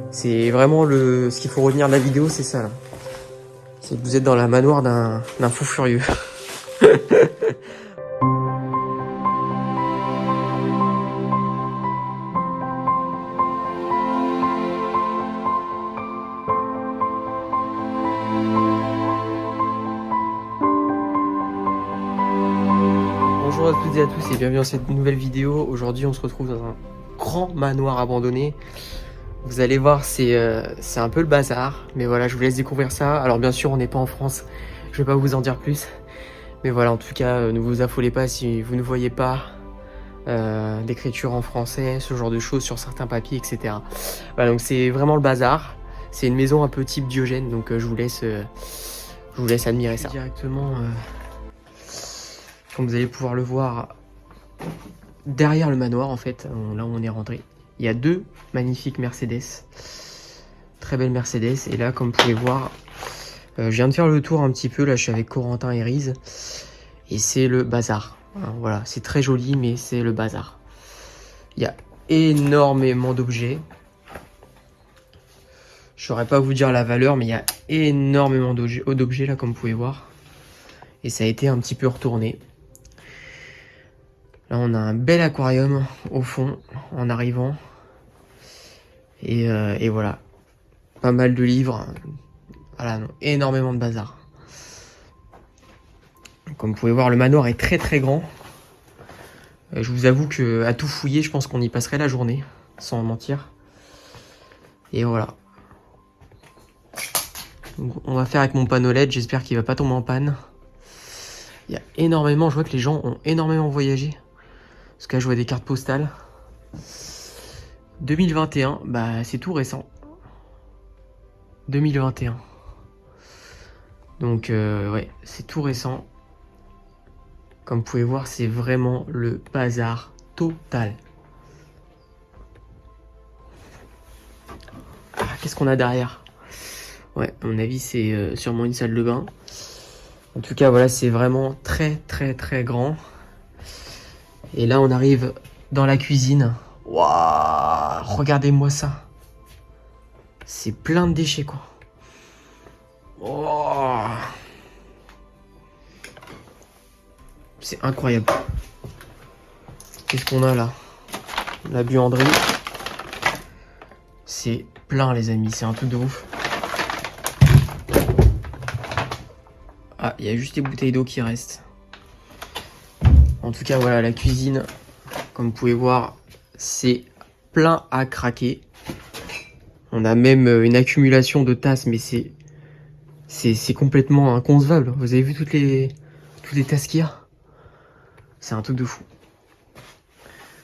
C'est vraiment ce qu'il faut retenir de la vidéo, c'est ça là. C'est que vous êtes dans la manoir d'un fou furieux. Bonjour à toutes et à tous et bienvenue dans cette nouvelle vidéo. Aujourd'hui on se retrouve dans un grand manoir abandonné. Vous allez voir, c'est un peu le bazar, mais voilà, je vous laisse découvrir ça. Alors bien sûr on n'est pas en France, je vais pas vous en dire plus. Mais voilà, en tout cas, ne vous affolez pas si vous ne voyez pas d'écriture en français, ce genre de choses sur certains papiers, etc. Voilà, donc c'est vraiment le bazar. C'est une maison un peu type Diogène, donc je vous laisse admirer ça. Directement, comme vous allez pouvoir le voir, derrière le manoir, en fait, là où on est rentré, il y a deux magnifiques Mercedes. Très belles Mercedes. Et là, comme vous pouvez voir, je viens de faire le tour un petit peu. Là, je suis avec Corentin et Riz. Et c'est le bazar. Voilà, c'est très joli, mais c'est le bazar. Il y a énormément d'objets. Je saurais pas vous dire la valeur, mais il y a énormément d'objets là, comme vous pouvez voir. Et ça a été un petit peu retourné. Là, on a un bel aquarium au fond, en arrivant. Et voilà. Pas mal de livres. Voilà, non, énormément de bazar. Comme vous pouvez voir, le manoir est très très grand. Je vous avoue que à tout fouiller, je pense qu'on y passerait la journée, sans mentir. Et voilà. Donc, on va faire avec mon panneau LED, j'espère qu'il va pas tomber en panne. Il y a énormément, je vois que les gens ont énormément voyagé. Parce que là, je vois des cartes postales. 2021, bah c'est tout récent. 2021. Donc ouais, c'est tout récent. Comme vous pouvez voir, c'est vraiment le bazar total. Ah, qu'est-ce qu'on a derrière? Ouais, à mon avis, c'est sûrement une salle de bain. En tout cas, voilà, c'est vraiment très très très grand. Et là, on arrive dans la cuisine. Waouh, regardez-moi ça. C'est plein de déchets, quoi. Oh, c'est incroyable. Qu'est-ce qu'on a là? La buanderie. C'est plein, les amis. C'est un truc de ouf. Ah, il y a juste les bouteilles d'eau qui restent. En tout cas, voilà, la cuisine, comme vous pouvez voir, c'est plein à craquer. On a même une accumulation de tasses, mais c'est complètement inconcevable. Vous avez vu toutes les tasses qu'il y a? C'est un truc de fou.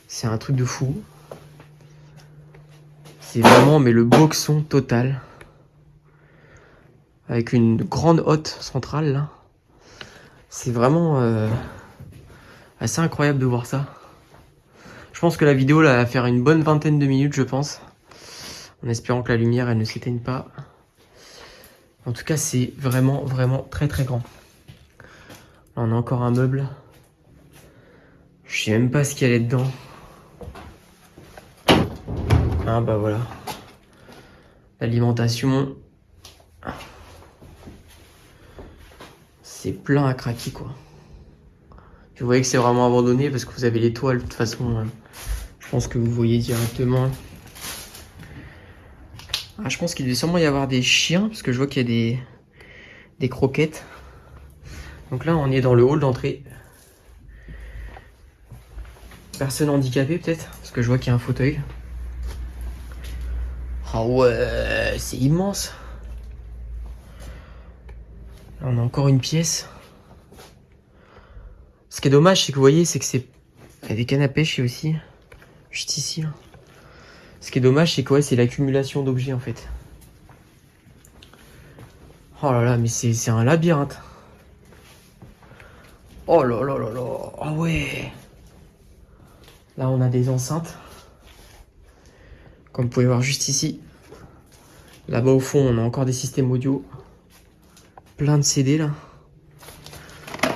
C'est un truc de fou. C'est vraiment, mais le boxon total. Avec une grande hotte centrale, là. C'est vraiment assez incroyable de voir ça. Je pense que la vidéo, là, va faire une bonne vingtaine de minutes, je pense. En espérant que la lumière, elle ne s'éteigne pas. En tout cas, c'est vraiment, vraiment très, très grand. Là, on a encore un meuble. Je sais même pas ce qu'il y a là-dedans. Ah, bah voilà. L'alimentation. C'est plein à craquer, quoi. Vous voyez que c'est vraiment abandonné parce que vous avez les toiles, de toute façon. Je pense que vous voyez directement. Ah, je pense qu'il devait sûrement y avoir des chiens, parce que je vois qu'il y a des croquettes. Donc là, on est dans le hall d'entrée. Personne handicapée, peut-être, parce que je vois qu'il y a un fauteuil. Ah ouais, c'est immense. Là, on a encore une pièce. Ce qui est dommage, c'est que vous voyez, c'est que c'est... Il y a des cannes à pêche aussi. Juste ici, là. Ce qui est dommage, c'est que ouais, c'est l'accumulation d'objets, en fait. Oh là là, mais c'est un labyrinthe. Oh là là là là. Ah ouais. Là, on a des enceintes. Comme vous pouvez voir juste ici. Là-bas, au fond, on a encore des systèmes audio. Plein de CD, là.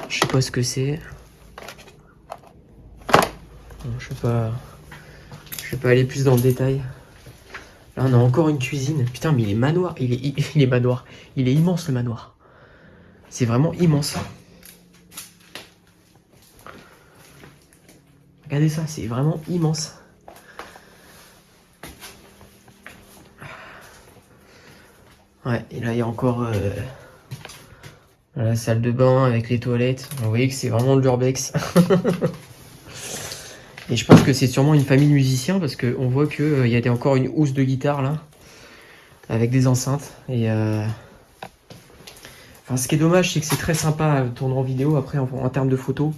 Je sais pas ce que c'est. Bon, je vais pas aller plus dans le détail. Là, on a encore une cuisine. Putain, mais il est manoir. Il est manoir. Il est immense, le manoir. C'est vraiment immense. Regardez ça, c'est vraiment immense. Ouais, et là, il y a encore la salle de bain avec les toilettes. Vous voyez que c'est vraiment de l'urbex. Et je pense que c'est sûrement une famille de musiciens parce qu'on voit qu'il y a encore une housse de guitare là. Avec des enceintes. Et enfin, ce qui est dommage, c'est que c'est très sympa à tourner en vidéo. Après, en termes de photos,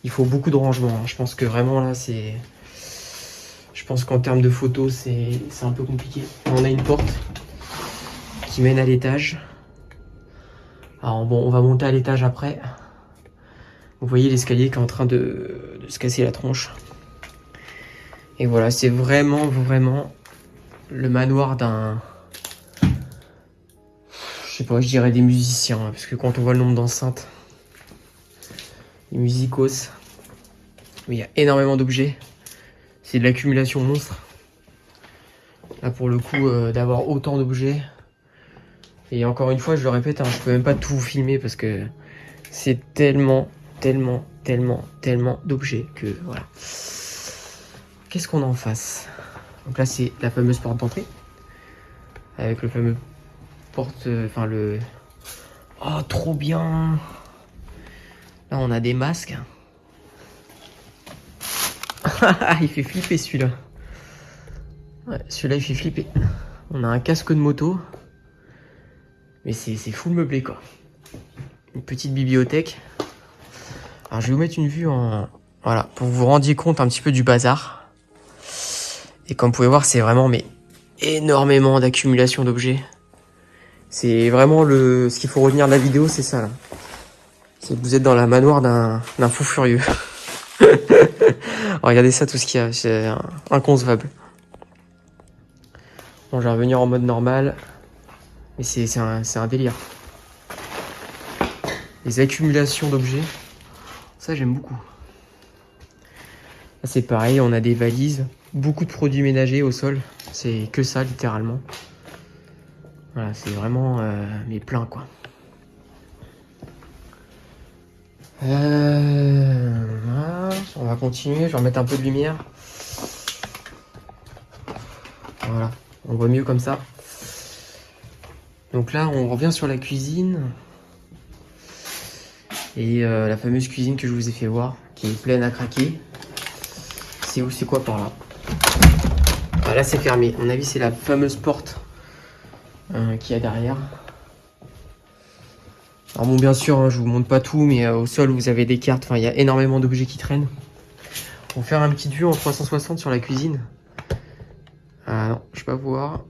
il faut beaucoup de rangement. Hein. Je pense que vraiment là, c'est... Je pense qu'en termes de photos, c'est un peu compliqué. On a une porte qui mène à l'étage. Alors bon, on va monter à l'étage après. Vous voyez l'escalier qui est en train de se casser la tronche. Et voilà, c'est vraiment, vraiment le manoir d'un... Je sais pas, je dirais des musiciens. Hein, parce que quand on voit le nombre d'enceintes, les musicos, mais il y a énormément d'objets. C'est de l'accumulation monstre. Là, pour le coup, d'avoir autant d'objets. Et encore une fois, je le répète, hein, je peux même pas tout vous filmer parce que c'est tellement d'objets que voilà. Qu'est-ce qu'on a en face? Donc là, c'est la fameuse porte d'entrée. Avec le fameux porte... Enfin, le... Oh, trop bien! Là, on a des masques. Il fait flipper, celui-là. Ouais, celui-là, il fait flipper. On a un casque de moto. Mais c'est full meublé, quoi. Une petite bibliothèque. Alors, je vais vous mettre une vue en... Voilà, pour que vous vous rendiez compte un petit peu du bazar. Et comme vous pouvez voir, c'est vraiment mais énormément d'accumulation d'objets. C'est vraiment ce qu'il faut retenir de la vidéo, c'est ça, là. C'est que vous êtes dans la manoir d'un fou furieux. Regardez ça, tout ce qu'il y a, c'est inconcevable. Bon, je vais revenir en mode normal. Mais c'est un délire. Les accumulations d'objets, ça j'aime beaucoup. Là c'est pareil, on a des valises, beaucoup de produits ménagers au sol. C'est que ça littéralement. Voilà, c'est vraiment mais plein quoi. Voilà, on va continuer, je vais remettre un peu de lumière. Voilà, on voit mieux comme ça. Donc là, on revient sur la cuisine. Et la fameuse cuisine que je vous ai fait voir, qui est pleine à craquer. C'est où, c'est quoi par là? Ah, là, c'est fermé. À mon avis, c'est la fameuse porte qu'il y a derrière. Alors bon, bien sûr, hein, je vous montre pas tout, mais au sol, vous avez des cartes. Enfin, il y a énormément d'objets qui traînent. On va faire un petit vue en 360 sur la cuisine. Ah non, je peux pas voir.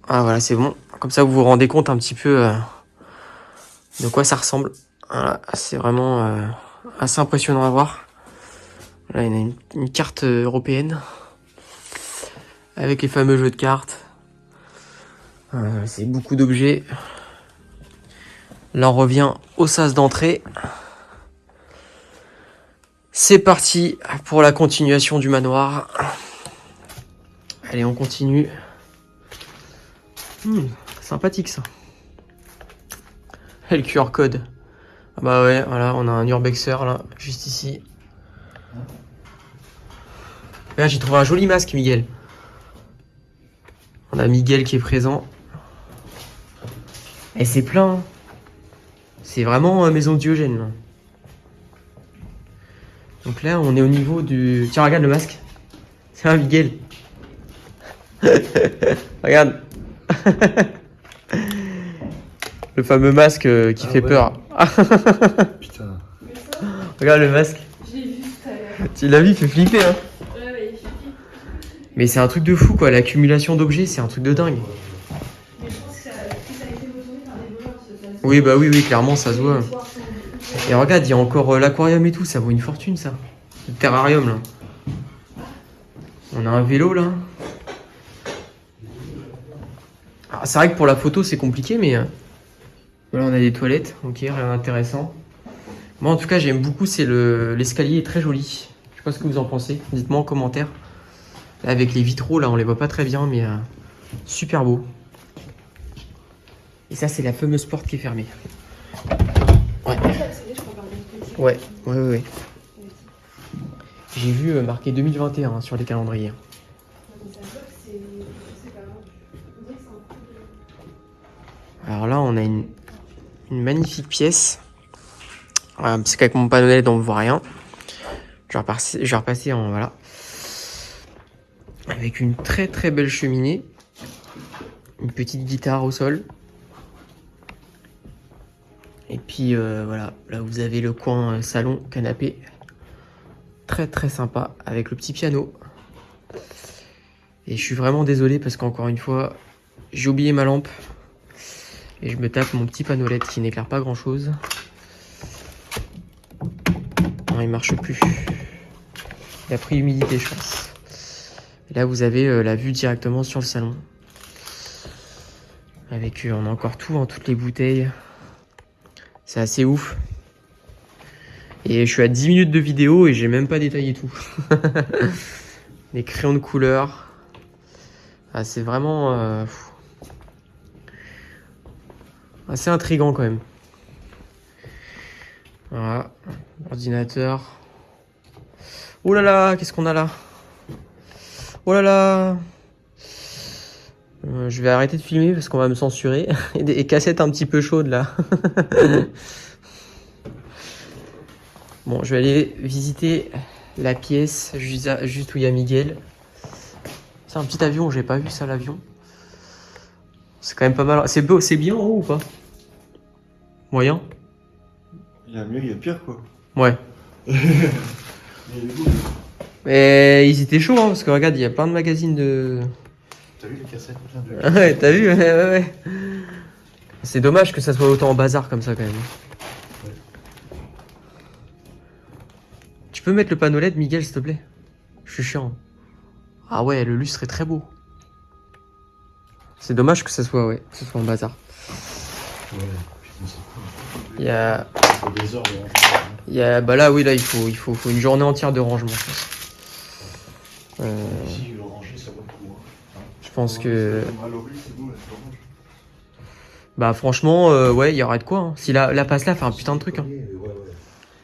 Ah voilà, c'est bon. Comme ça, vous vous rendez compte un petit peu de quoi ça ressemble. Voilà, c'est vraiment assez impressionnant à voir. Là, il y a une carte européenne avec les fameux jeux de cartes. C'est beaucoup d'objets. Là, on revient au sas d'entrée. C'est parti pour la continuation du manoir. Allez, on continue. Sympathique ça. Et le QR code. Ah bah ouais, voilà, on a un urbexer là, juste ici. Là, j'ai trouvé un joli masque, Miguel. On a Miguel qui est présent. Et c'est plein. C'est vraiment maison de Diogène. Là. Donc là, on est au niveau du... Tiens, regarde le masque. C'est un Miguel. Regarde. Le fameux masque qui fait peur. Putain. Regarde le masque. Je l'ai vu tout à l'heure. Tu l'as vu, il fait flipper, hein. Ouais, il fait flipper. Mais c'est un truc de fou, quoi. L'accumulation d'objets, c'est un truc de dingue. Mais je pense que ça a été retourné par des voleurs. Oui, bah oui, clairement, ça se voit. Et regarde, il y a encore l'aquarium et tout. Ça vaut une fortune, ça. Le terrarium, là. On a un vélo, là. Alors, c'est vrai que pour la photo, c'est compliqué, mais... Voilà, on a des toilettes. Ok, rien d'intéressant. Moi, en tout cas, j'aime beaucoup. C'est l'escalier est très joli. Je sais pas ce que vous en pensez. Dites-moi en commentaire. Là, avec les vitraux, là, on les voit pas très bien, mais Super beau. Et ça, c'est la fameuse porte qui est fermée. Ouais. Ouais. J'ai vu marqué 2021 sur les calendriers. Alors là, on a une magnifique pièce. Parce qu'avec mon panneau LED, on ne voit rien. Je vais repasser en voilà. Avec une très très belle cheminée. Une petite guitare au sol. Et puis voilà, là vous avez le coin salon, canapé. Très très sympa avec le petit piano. Et je suis vraiment désolé parce qu'encore une fois, j'ai oublié ma lampe. Et je me tape mon petit panneau LED qui n'éclaire pas grand chose. Non, il marche plus. Il a pris l'humidité, je pense. Et là, vous avez la vue directement sur le salon. Avec, on a encore tout, hein, toutes les bouteilles. C'est assez ouf. Et je suis à 10 minutes de vidéo et j'ai même pas détaillé tout. Les crayons de couleur. Ah, c'est vraiment assez intriguant quand même. Voilà, ordinateur. Oh là là, qu'est-ce qu'on a là? Oh là là. Je vais arrêter de filmer parce qu'on va me censurer. Et des cassettes un petit peu chaudes là. Bon, je vais aller visiter la pièce juste où il y a Miguel. C'est un petit avion, j'ai pas vu ça l'avion. C'est quand même pas mal. C'est beau, c'est bien en haut ou pas? Moyen? Il y a mieux, il y a pire quoi. Ouais. Il y a des boules. Mais ils étaient chauds, hein, parce que regarde, il y a plein de magazines de... T'as vu les cassettes Ouais, t'as vu? Ouais. C'est dommage que ça soit autant en bazar comme ça quand même. Ouais. Tu peux mettre le panneau LED, Miguel, s'il te plaît? Je suis chiant. Ah ouais, le lustre est très beau. C'est dommage que ça soit, que ce soit en bazar. Ouais, putain, c'est cool. Il y a... Il faut des heures de rangement. Bah là, oui, là, il faut une journée entière de rangement, je pense. Ici, le ranger, ça vaut le coup. Hein. Je pense que... À l'origine, c'est beau, là, tu ranges. Bah franchement, ouais, il y aurait de quoi. Hein. Si la passe là fait un putain de truc. Hein. Ouais.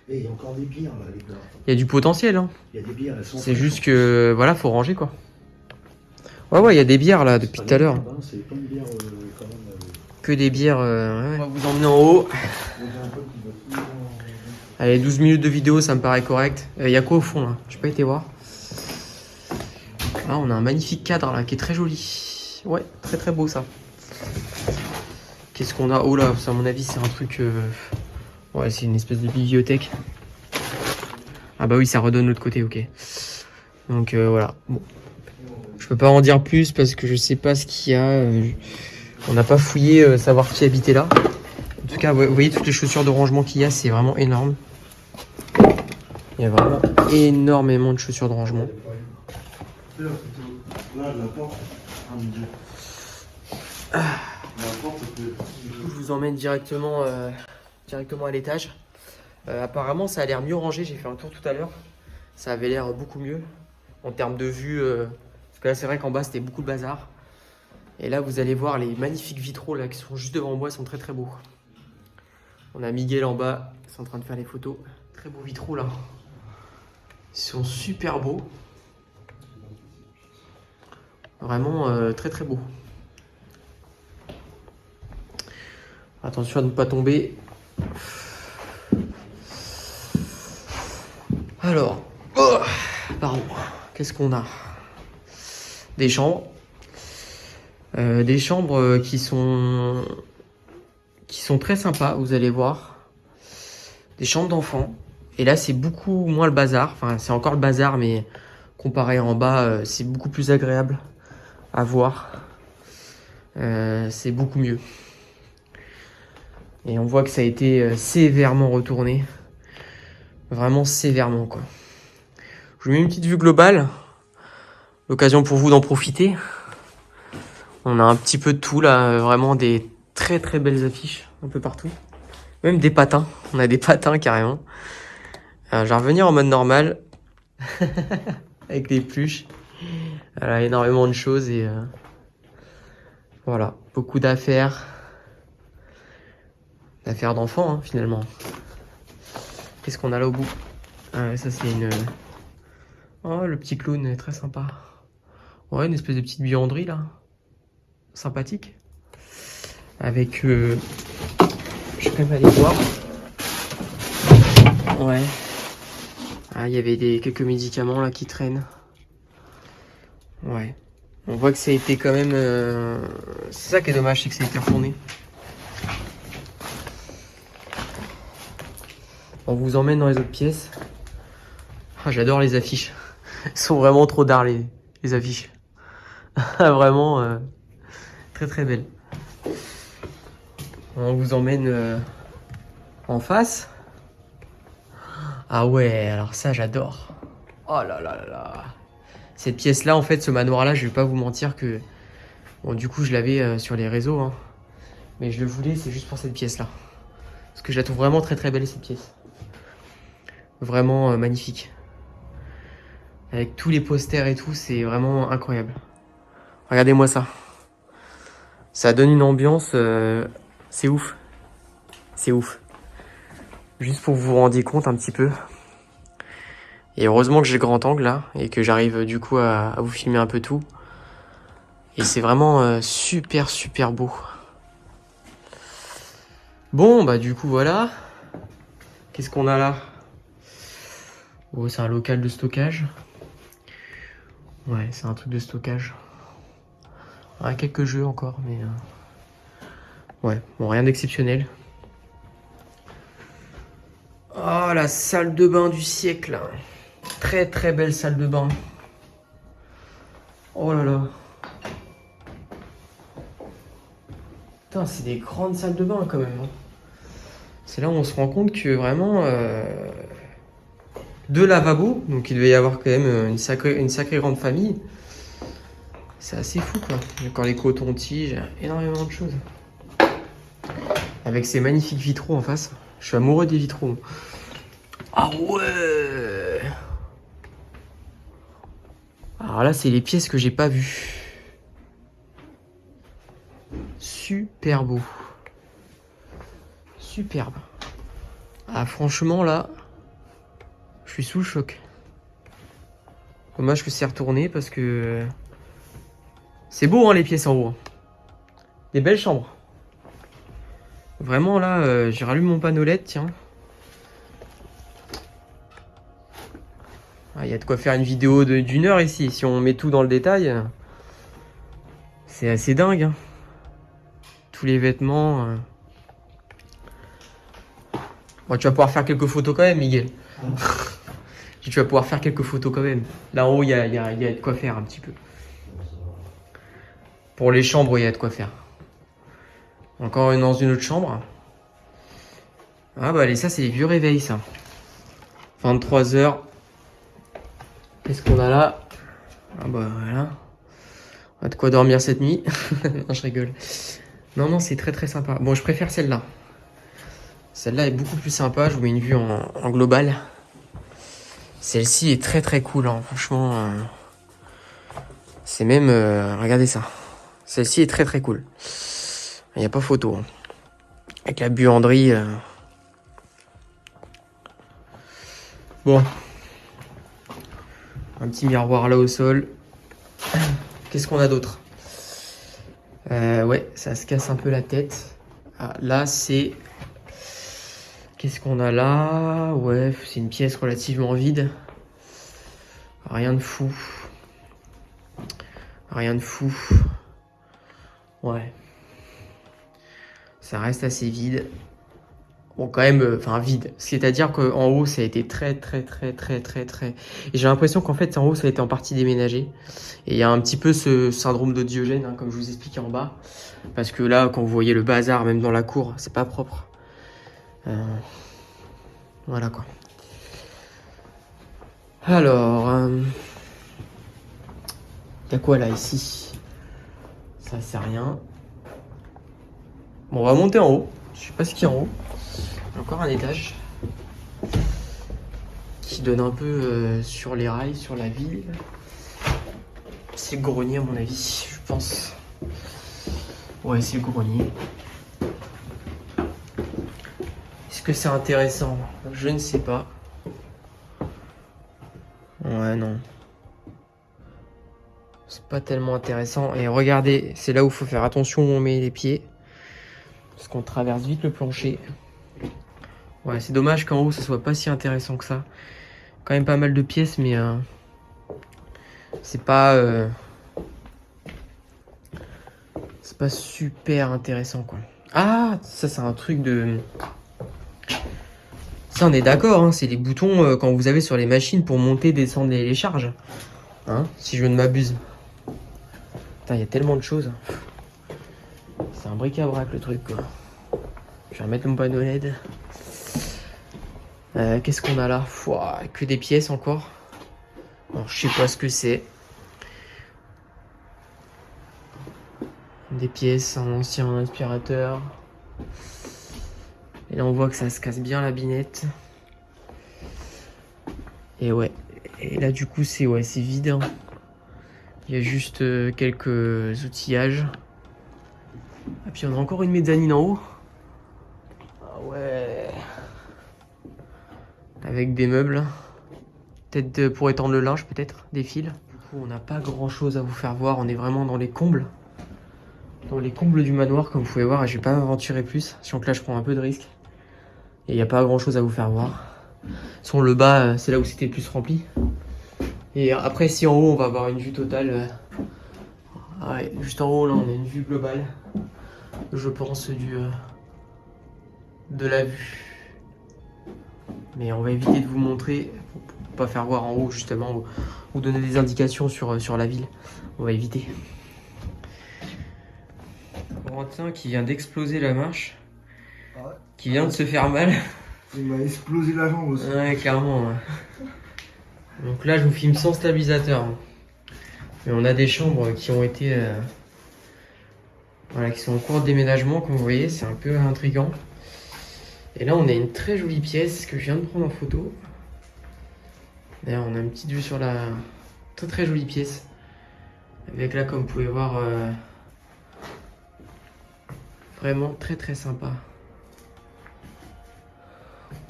Et il y a encore des bières là, les gars. Il y a du potentiel. Hein. Il y a des bières, elles sont. C'est juste que, voilà, faut ranger quoi. Ouais, il y a des bières là depuis tout à l'heure. C'est pas une bière quand même. Que des bières. Ouais. On va vous emmener en haut. Allez, 12 minutes de vidéo, ça me paraît correct. Il y a quoi au fond là? J'ai pas été voir. Là, on a un magnifique cadre là qui est très joli. Ouais, très très beau ça. Qu'est-ce qu'on a? Oh là, ça, à mon avis, c'est un truc. Ouais, c'est une espèce de bibliothèque. Ah bah oui, ça redonne l'autre côté, ok. Donc voilà. Bon. Je peux pas en dire plus parce que je sais pas ce qu'il y a. On n'a pas fouillé savoir qui habitait là. En tout cas, vous voyez toutes les chaussures de rangement qu'il y a, c'est vraiment énorme. Il y a vraiment énormément de chaussures de rangement. Là, la porte. La porte, Je vous emmène directement à l'étage. Apparemment, ça a l'air mieux rangé. J'ai fait un tour tout à l'heure. Ça avait l'air beaucoup mieux en termes de vue. Parce que là, c'est vrai qu'en bas, c'était beaucoup de bazar. Et là, vous allez voir les magnifiques vitraux là, qui sont juste devant moi. Ils sont très très beaux. On a Miguel en bas. Ils sont en train de faire les photos. Très beaux vitraux là. Ils sont super beaux. Vraiment très très beaux. Attention à ne pas tomber. Alors, pardon, qu'est-ce qu'on a? Des chambres. Des chambres qui sont très sympas, vous allez voir. Des chambres d'enfants. Et là, c'est beaucoup moins le bazar. Enfin, c'est encore le bazar, mais comparé en bas, c'est beaucoup plus agréable à voir. C'est beaucoup mieux. Et on voit que ça a été sévèrement retourné. Vraiment sévèrement, quoi. Je vous mets une petite vue globale. L'occasion pour vous d'en profiter. On a un petit peu de tout, là. Vraiment des très très belles affiches un peu partout. Même des patins. On a des patins, carrément. Alors, je vais revenir en mode normal. Avec les pluches. Voilà, énormément de choses et... Voilà, beaucoup d'affaires. D'affaires d'enfants, hein, finalement. Qu'est-ce qu'on a là au bout? Ah, ça, c'est une... Oh, le petit clown est très sympa. Ouais, une espèce de petite buanderie, là. Sympathique. Avec... Je vais quand même aller voir. Ouais. Ah, il y avait quelques médicaments, là, qui traînent. Ouais. On voit que ça a été quand même... C'est ça qui est dommage, c'est que ça a été retourné. On vous emmène dans les autres pièces. Ah, j'adore les affiches. Elles sont vraiment trop d'art, les affiches. Vraiment très très belles. On vous emmène en face. Ah ouais, alors ça j'adore. Oh là là là là. Cette pièce-là, en fait, ce manoir-là, je vais pas vous mentir que... Bon, du coup, je l'avais sur les réseaux. Hein. Mais je le voulais, c'est juste pour cette pièce-là. Parce que je la trouve vraiment très très belle, cette pièce. Vraiment magnifique. Avec tous les posters et tout, c'est vraiment incroyable. Regardez-moi ça. Ça donne une ambiance... c'est ouf. C'est ouf. Juste pour que vous vous rendiez compte un petit peu. Et heureusement que j'ai le grand angle là. Et que j'arrive du coup à vous filmer un peu tout. Et c'est vraiment super super beau. Bon bah du coup voilà. Qu'est-ce qu'on a là? Oh, c'est un local de stockage. Ouais, c'est un truc de stockage. Ouais, quelques jeux encore, mais... Ouais, bon, rien d'exceptionnel. Oh, la salle de bain du siècle. Très très belle salle de bain. Oh là là. Putain, c'est des grandes salles de bain quand même. Hein. C'est là où on se rend compte que vraiment... deux lavabos, donc il devait y avoir quand même une sacrée grande famille. C'est assez fou quoi. Encore les cotons-tiges, énormément de choses. Avec ces magnifiques vitraux en face. Je suis amoureux des vitraux. Ah ouais. Alors là, c'est les pièces que j'ai pas vues. Super beau. Superbe. Ah franchement là, je suis sous le choc. Dommage que c'est retourné parce que... C'est beau hein, les pièces en haut. Des belles chambres. Vraiment là, j'ai rallumé mon panneau LED, tiens. Ah, y a de quoi faire une vidéo d'une heure ici. Si on met tout dans le détail, c'est assez dingue. Hein. Tous les vêtements. Bon, tu vas pouvoir faire quelques photos quand même, Miguel. Tu vas pouvoir faire quelques photos quand même. Là en haut, il y a de quoi faire un petit peu. Pour les chambres, il y a de quoi faire. Encore dans une autre chambre. Ah bah allez, ça c'est les vieux réveils ça. 23h. Qu'est-ce qu'on a là? Ah bah voilà. On a de quoi dormir cette nuit. Non, je rigole. Non, non, c'est très très sympa. Bon, je préfère celle-là. Celle-là est beaucoup plus sympa. Je vous mets une vue en global. Celle-ci est très très cool. Hein. Franchement, c'est même... regardez ça. Celle-ci est très très cool. Il n'y a pas photo. Hein. Avec la buanderie. Bon. Un petit miroir là au sol. Qu'est-ce qu'on a d'autre? Ouais, ça se casse un peu la tête. Ah, là, c'est... Qu'est-ce qu'on a là? Ouais, c'est une pièce relativement vide. Rien de fou. Rien de fou. Ouais. Ça reste assez vide. Bon, quand même, enfin vide. C'est-à-dire qu'en haut, ça a été très... Et j'ai l'impression qu'en fait, en haut, ça a été en partie déménagé. Et il y a un petit peu ce syndrome de Diogène, hein, comme je vous expliquais en bas. Parce que là, quand vous voyez le bazar, même dans la cour, c'est pas propre. Voilà quoi. Alors... y a quoi là, ici? Ça, c'est rien. Bon, on va monter en haut. Je sais pas ce qu'il y a en haut. Encore un étage qui donne un peu sur les rails, sur la ville. C'est le grenier à mon avis, je pense. Ouais, c'est le grenier. Est-ce que c'est intéressant? Je ne sais pas. Ouais, non. C'est pas tellement intéressant. Et regardez, c'est là où il faut faire attention où on met les pieds. Parce qu'on traverse vite le plancher. Ouais, c'est dommage qu'en haut, ça soit pas si intéressant que ça. Quand même pas mal de pièces, mais c'est pas super intéressant, quoi. Ah, ça c'est un truc de... Ça, on est d'accord, hein, c'est les boutons quand vous avez sur les machines pour monter, descendre les charges. Hein, si je ne m'abuse. Putain, il y a tellement de choses. C'est un bric-à-brac le truc, quoi. Je vais remettre mon panneau LED. Qu'est-ce qu'on a là? Pouah, que des pièces encore. Alors, je sais pas ce que c'est. Des pièces, un ancien aspirateur. Et là, on voit que ça se casse bien la binette. Et ouais. Et là, du coup, c'est vide. Hein. Il y a juste quelques outillages. Et puis, on a encore une mezzanine en haut. Ah ouais. Avec des meubles. Peut-être pour étendre le linge, peut-être. Des fils. Du coup, on n'a pas grand-chose à vous faire voir. On est vraiment dans les combles. Dans les combles du manoir, comme vous pouvez voir. Et je vais pas m'aventurer plus. Sachant que là, je prends un peu de risque. Et il n'y a pas grand-chose à vous faire voir. Sur le bas, c'est là où c'était le plus rempli. Et après, si en haut, on va avoir une vue totale. Ouais, juste en haut, là, on a une vue globale. Je pense de la vue. Mais on va éviter de vous montrer, pour pas faire voir en haut, justement, ou donner des indications sur la ville. On va éviter. Corentin qui vient d'exploser la marche. Ouais. Qui vient de se faire mal. Il m'a explosé la jambe aussi. Ouais, clairement. Ouais. Donc là, je vous filme sans stabilisateur. Mais on a des chambres qui ont été... voilà, qui sont en cours de déménagement, comme vous voyez. C'est un peu intriguant. Et là, on a une très jolie pièce que je viens de prendre en photo. D'ailleurs, on a une petite vue sur la... Très très jolie pièce. Avec là, comme vous pouvez voir... Vraiment très très sympa.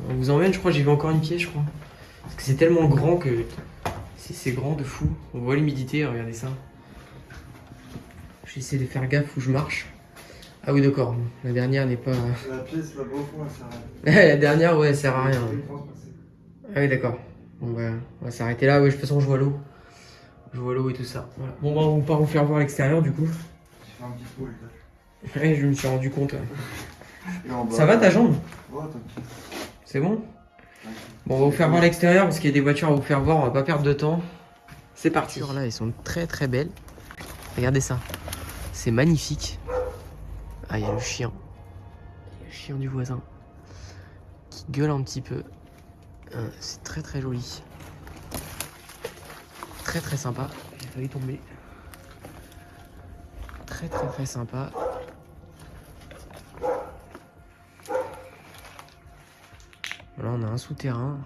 On vous emmène, je crois, j'ai vu encore une pièce, je crois. Parce que c'est tellement grand que... C'est grand de fou. On voit l'humidité, regardez ça. J'essaie de faire gaffe où je marche. Ah oui, d'accord. La dernière n'est pas... La pièce là-bas au fond, elle sert à rien. La dernière, ouais, elle sert à rien. Ah oui, d'accord. Bon, bah, on va s'arrêter là. Oui, de toute façon, je vois l'eau. Je vois l'eau et tout ça. Voilà. Bon, bah, on va pas vous faire voir l'extérieur, du coup. J'ai fait un petit pot, là. Ouais, je me suis rendu compte. Et en bas, Ça va, ta jambe? Ouais, t'inquiète. C'est bon? Bon, on va vous faire voir l'extérieur parce qu'il y a des voitures à vous faire voir, on va pas perdre de temps. C'est parti. Là, elles sont très très belles. Regardez ça. C'est magnifique. Ah, il y a le chien. Il y a le chien du voisin qui gueule un petit peu. C'est très très joli. Très très sympa. J'ai failli tomber. Très très très sympa. Là, on a un souterrain.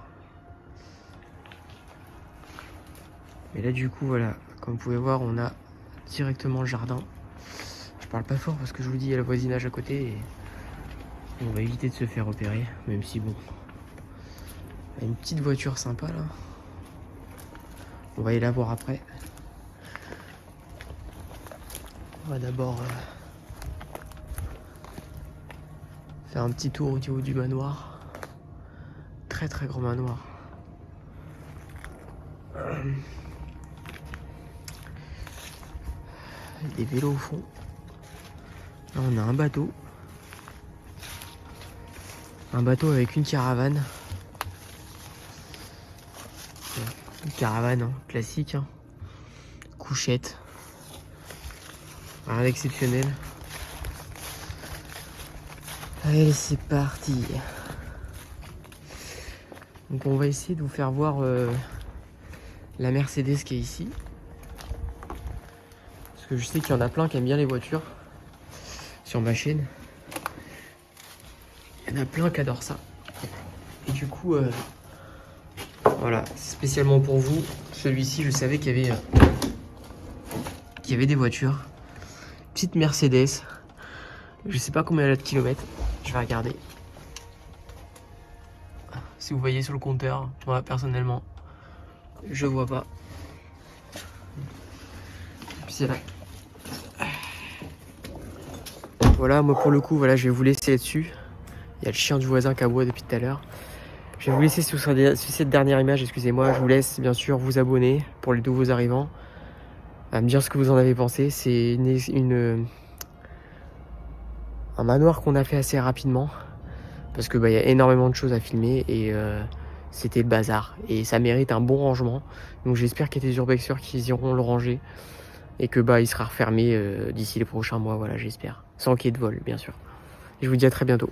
Et là, du coup, voilà. Comme vous pouvez voir, on a directement le jardin. Je parle pas fort parce que je vous dis, il y a le voisinage à côté. Et on va éviter de se faire repérer. Même si, bon. Il y a une petite voiture sympa, là. On va y la voir après. On va d'abord faire un petit tour au niveau du manoir. Très très grand manoir. Des vélos au fond. Là on a un bateau. Un bateau avec une caravane. Une caravane hein, classique. Hein. Couchette. Rien d'exceptionnel. Allez c'est parti. Donc on va essayer de vous faire voir la Mercedes qui est ici. Parce que je sais qu'il y en a plein qui aiment bien les voitures. Sur ma chaîne. Il y en a plein qui adorent ça. Et du coup, voilà, spécialement pour vous. Celui-ci, je savais qu'il y avait des voitures. Petite Mercedes. Je sais pas combien elle a de kilomètres. Je vais regarder. Si vous voyez sur le compteur, moi personnellement, je vois pas. Et puis c'est là. Voilà, moi pour le coup, voilà, je vais vous laisser là-dessus. Il y a le chien du voisin qui aboie depuis tout à l'heure. Je vais vous laisser sur cette dernière image, excusez-moi. Je vous laisse bien sûr vous abonner pour les nouveaux arrivants. À me dire ce que vous en avez pensé. C'est un manoir qu'on a fait assez rapidement. Parce que y a énormément de choses à filmer et c'était le bazar. Et ça mérite un bon rangement. Donc j'espère qu'il y a des urbexeurs qui iront le ranger. Et que il sera refermé d'ici les prochains mois, voilà, j'espère. Sans qu'il y ait de vol, bien sûr. Et je vous dis à très bientôt.